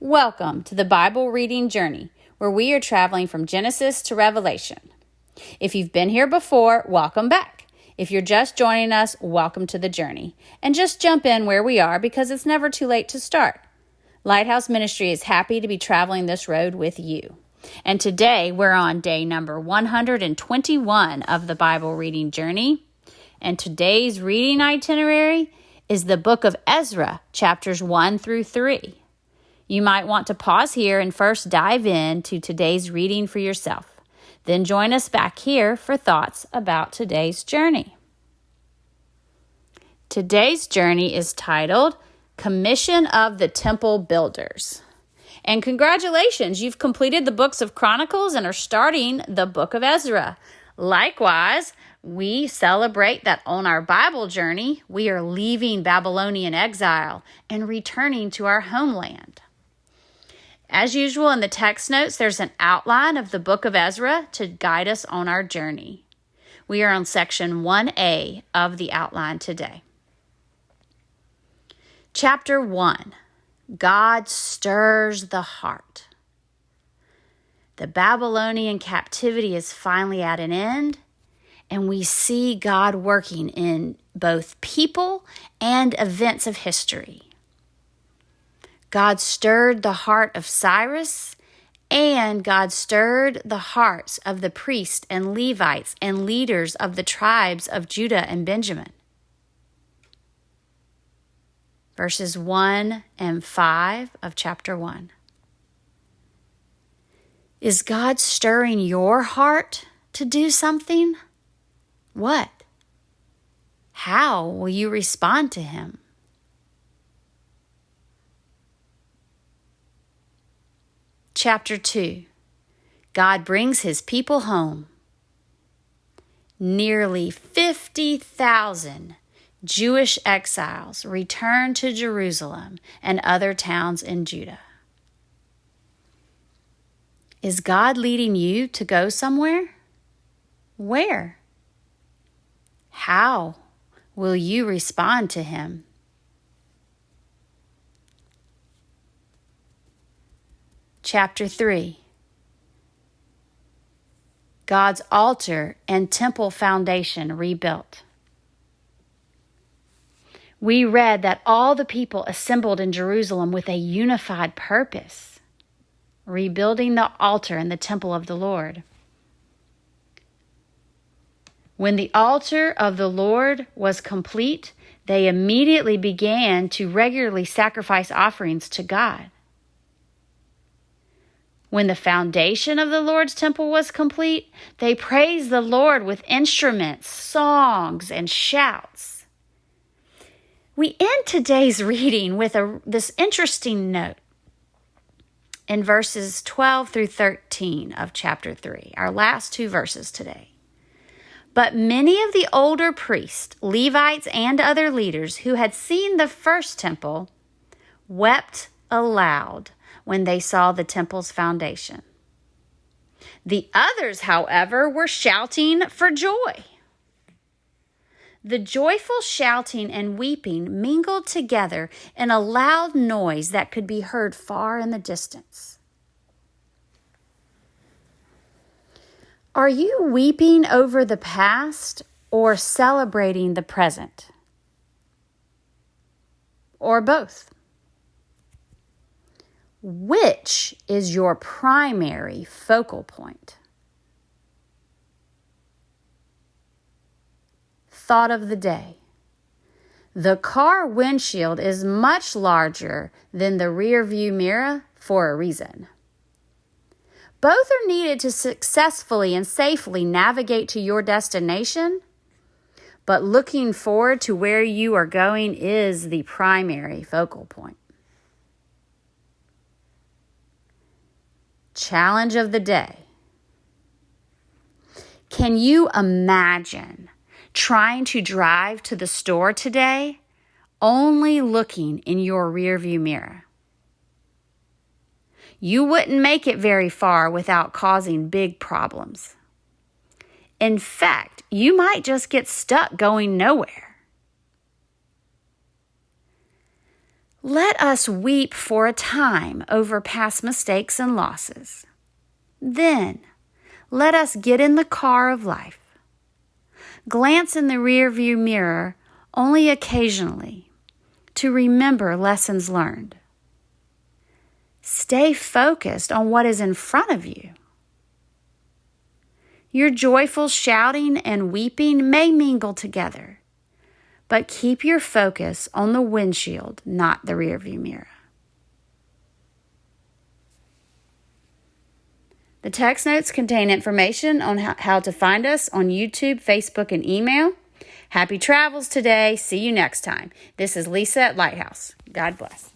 Welcome to the Bible Reading Journey, where we are traveling from Genesis to Revelation. If you've been here before, welcome back. If you're just joining us, welcome to the journey. And just jump in where we are because it's never too late to start. Lighthouse Ministry is happy to be traveling this road with you. And today we're on day number 121 of the Bible Reading Journey. And today's reading itinerary is the book of Ezra, chapters 1 through 3. You might want to pause here and first dive into today's reading for yourself. Then join us back here for thoughts about today's journey. Today's journey is titled Commission of the Temple Builders. And congratulations, you've completed the books of Chronicles and are starting the book of Ezra. Likewise, we celebrate that on our Bible journey, we are leaving Babylonian exile and returning to our homeland. As usual in the text notes, there's an outline of the book of Ezra to guide us on our journey. We are on section 1A of the outline today. Chapter 1, God stirs the heart. The Babylonian captivity is finally at an end, and we see God working in both people and events of history. God stirred the heart of Cyrus, and God stirred the hearts of the priests and Levites and leaders of the tribes of Judah and Benjamin. Verses 1 and 5 of chapter 1. Is God stirring your heart to do something? What? How will you respond to Him? Chapter 2, God brings His people home. Nearly 50,000 Jewish exiles return to Jerusalem and other towns in Judah. Is God leading you to go somewhere? Where? How will you respond to Him? Chapter 3, God's altar and temple foundation rebuilt. We read that all the people assembled in Jerusalem with a unified purpose, rebuilding the altar and the temple of the Lord. When the altar of the Lord was complete, they immediately began to regularly sacrifice offerings to God. When the foundation of the Lord's temple was complete, they praised the Lord with instruments, songs, and shouts. We end today's reading with this interesting note in verses 12 through 13 of chapter 3, our last two verses today. But many of the older priests, Levites, and other leaders who had seen the first temple wept aloud when they saw the temple's foundation. The others, however, were shouting for joy. The joyful shouting and weeping mingled together in a loud noise that could be heard far in the distance. Are you weeping over the past or celebrating the present? Or both? Which is your primary focal point? Thought of the day. The car windshield is much larger than the rear view mirror for a reason. Both are needed to successfully and safely navigate to your destination, but looking forward to where you are going is the primary focal point. Challenge of the day. Can you imagine trying to drive to the store today only looking in your rearview mirror? You wouldn't make it very far without causing big problems. In fact, you might just get stuck going nowhere. Let us weep for a time over past mistakes and losses. Then, let us get in the car of life. Glance in the rearview mirror only occasionally to remember lessons learned. Stay focused on what is in front of you. Your joyful shouting and weeping may mingle together, but keep your focus on the windshield, not the rearview mirror. The text notes contain information on how to find us on YouTube, Facebook, and email. Happy travels today. See you next time. This is Lisa at Lighthouse. God bless.